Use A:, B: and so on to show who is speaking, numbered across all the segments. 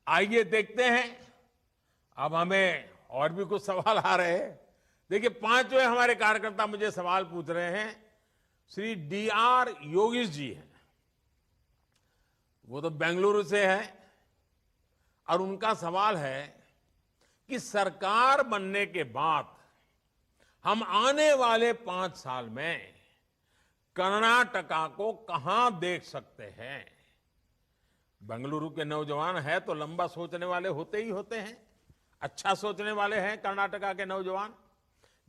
A: आइए देखते हैं। अब हमें और भी कुछ सवाल आ रहे हैं। देखिए, पांचवें हमारे कार्यकर्ता मुझे सवाल पूछ रहे हैं। श्री DR योगेश जी हैं, वो तो बेंगलुरु से है, और उनका सवाल है कि सरकार बनने के बाद हम आने वाले 5 साल में कर्नाटका को कहां देख सकते हैं। बेंगलुरु के नौजवान है तो लंबा सोचने वाले होते ही होते हैं, अच्छा सोचने वाले हैं कर्नाटका के नौजवान।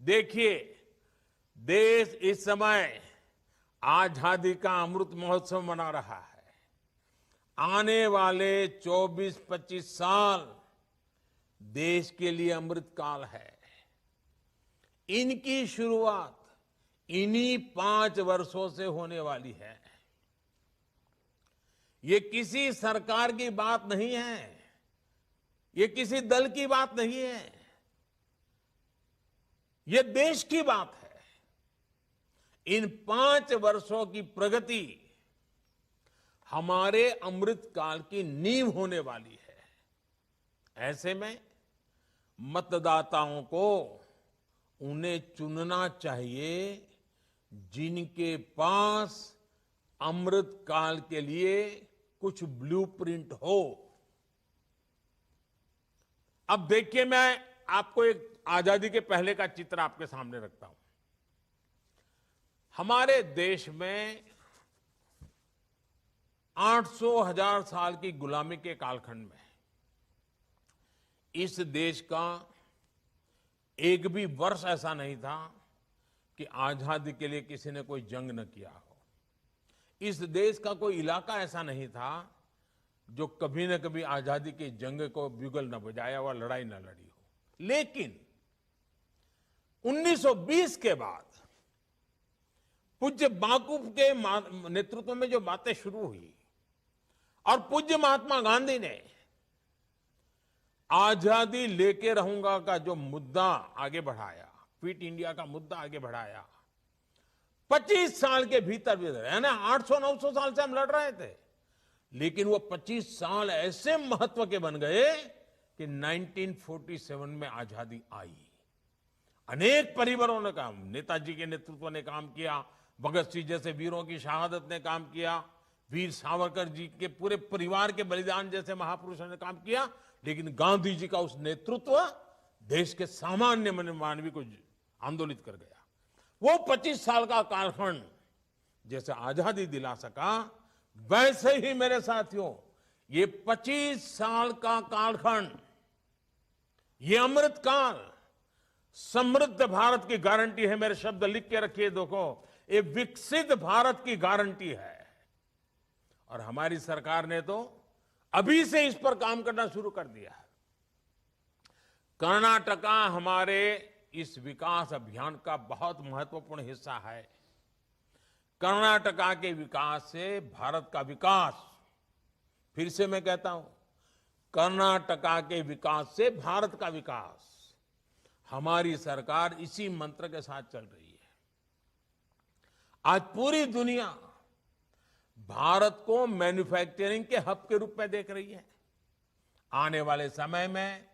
A: देखिए, देश इस समय आजादी का अमृत महोत्सव मना रहा है। आने वाले 24-25 साल देश के लिए अमृत काल है। इनकी शुरुआत इन्हीं 5 वर्षों से होने वाली है। ये किसी सरकार की बात नहीं है, ये किसी दल की बात नहीं है, ये देश की बात है। इन 5 वर्षों की प्रगति हमारे अमृत काल की नींव होने वाली है। ऐसे में मतदाताओं को उन्हें चुनना चाहिए जिनके पास अमृत काल के लिए कुछ ब्लूप्रिंट हो। अब देखिए, मैं आपको एक आजादी के पहले का चित्र आपके सामने रखता हूं। हमारे देश में 800,000 साल की गुलामी के कालखंड में इस देश का एक भी वर्ष ऐसा नहीं था कि आजादी के लिए किसी ने कोई जंग न किया हो। इस देश का कोई इलाका ऐसा नहीं था जो कभी न कभी आजादी की जंग को ब्यूगल न बजाया हुआ, लड़ाई न लड़ी हो। लेकिन 1920 के बाद पूज्य बापू के नेतृत्व में जो बातें शुरू हुई और पूज्य महात्मा गांधी ने आजादी लेके रहूंगा का जो मुद्दा आगे बढ़ाया, फिट इंडिया का मुद्दा आगे बढ़ाया, 25 साल के भीतर है ना, 800-900 साल से हम लड़ रहे थे, लेकिन वो 25 साल ऐसे महत्व के बन गए कि 1947 में आजादी आई। अनेक परिवारों ने काम, नेताजी के नेतृत्व ने काम किया, भगत सिंह जैसे वीरों की शहादत ने काम किया, वीर सावरकर जी के पूरे परिवार के बलिदान जैसे महापुरुषों ने काम किया, लेकिन गांधी जी का उस नेतृत्व देश के सामान्य मानवी को आंदोलित कर गया। वो 25 साल का कालखंड जैसे आजादी दिला सका, वैसे ही मेरे साथियों ये 25 साल का कालखंड, ये अमृत काल समृद्ध भारत की गारंटी है। मेरे शब्द लिख के रखिए, देखो, ये विकसित भारत की गारंटी है। और हमारी सरकार ने तो अभी से इस पर काम करना शुरू कर दिया है। कर्नाटका हमारे इस विकास अभियान का बहुत महत्वपूर्ण हिस्सा है। कर्नाटका के विकास से भारत का विकास, फिर से मैं कहता हूं, कर्नाटका के विकास से भारत का विकास, हमारी सरकार इसी मंत्र के साथ चल रही है। आज पूरी दुनिया भारत को मैन्युफैक्चरिंग के हब के रूप में देख रही है। आने वाले समय में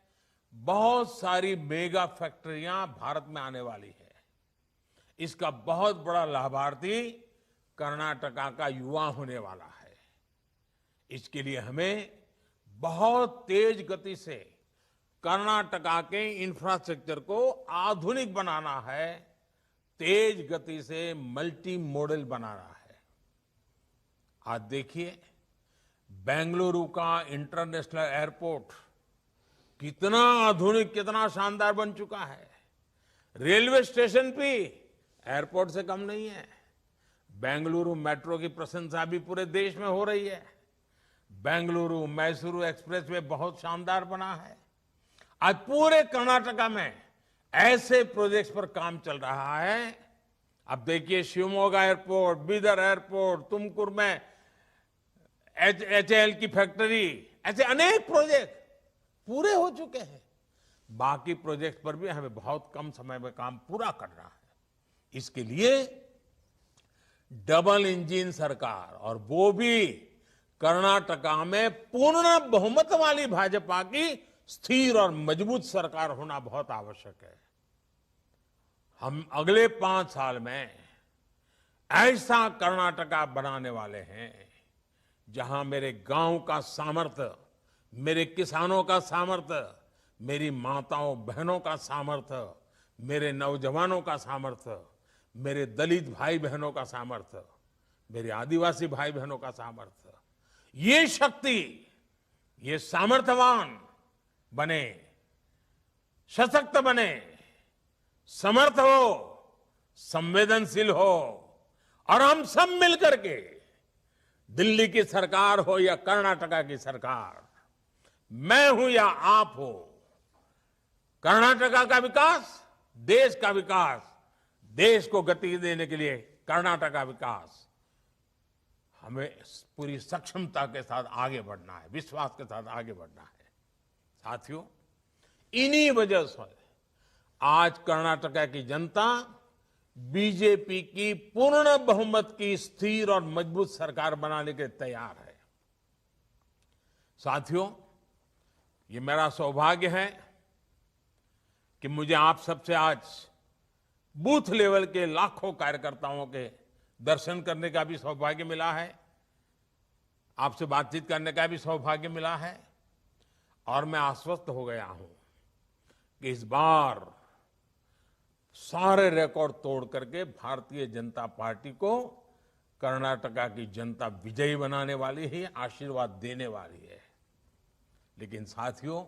A: बहुत सारी मेगा फैक्ट्रियां भारत में आने वाली है। इसका बहुत बड़ा लाभार्थी कर्नाटका का युवा होने वाला है। इसके लिए हमें बहुत तेज गति से कर्नाटका के इंफ्रास्ट्रक्चर को आधुनिक बनाना है, तेज गति से मल्टी मॉडल बनाना है। आज देखिए, बेंगलुरु का इंटरनेशनल एयरपोर्ट कितना आधुनिक, कितना शानदार बन चुका है। रेलवे स्टेशन भी एयरपोर्ट से कम नहीं है। बेंगलुरु मेट्रो की प्रशंसा भी पूरे देश में हो रही है। बेंगलुरु मैसूरू एक्सप्रेसवे बहुत शानदार बना है। आज पूरे कर्नाटका में ऐसे प्रोजेक्ट्स पर काम चल रहा है। अब देखिए, शिवमोगा एयरपोर्ट, बीदर एयरपोर्ट, तुमकुर में HAL की फैक्ट्री, ऐसे अनेक प्रोजेक्ट पूरे हो चुके हैं। बाकी प्रोजेक्ट पर भी हमें बहुत कम समय में काम पूरा करना है। इसके लिए डबल इंजन सरकार, और वो भी कर्नाटका में पूर्ण बहुमत वाली भाजपा की स्थिर और मजबूत सरकार होना बहुत आवश्यक है। हम अगले 5 साल में ऐसा कर्नाटका बनाने वाले हैं जहां मेरे गांव का सामर्थ्य, मेरे किसानों का सामर्थ्य, मेरी माताओं बहनों का सामर्थ्य, मेरे नौजवानों का सामर्थ्य, मेरे दलित भाई बहनों का सामर्थ्य, मेरे आदिवासी भाई बहनों का सामर्थ्य, ये शक्ति, ये सामर्थ्यवान बने, सशक्त बने, समर्थ हो, संवेदनशील हो और हम सब मिलकर के दिल्ली की सरकार हो या कर्नाटका की सरकार, मैं हूं या आप हो, कर्नाटका का विकास देश का विकास, देश को गति देने के लिए कर्नाटक का विकास, हमें पूरी सक्षमता के साथ आगे बढ़ना है, विश्वास के साथ आगे बढ़ना है। साथियों, इन्हीं वजह से आज कर्नाटका की जनता बीजेपी की पूर्ण बहुमत की स्थिर और मजबूत सरकार बनाने के तैयार है। साथियों, ये मेरा सौभाग्य है कि मुझे आप सबसे आज बूथ लेवल के लाखों कार्यकर्ताओं के दर्शन करने का भी सौभाग्य मिला है, आपसे बातचीत करने का भी सौभाग्य मिला है और मैं आश्वस्त हो गया हूं कि इस बार सारे रिकॉर्ड तोड़ करके भारतीय जनता पार्टी को कर्नाटका की जनता विजयी बनाने वाली है, आशीर्वाद देने वाली है। लेकिन साथियों,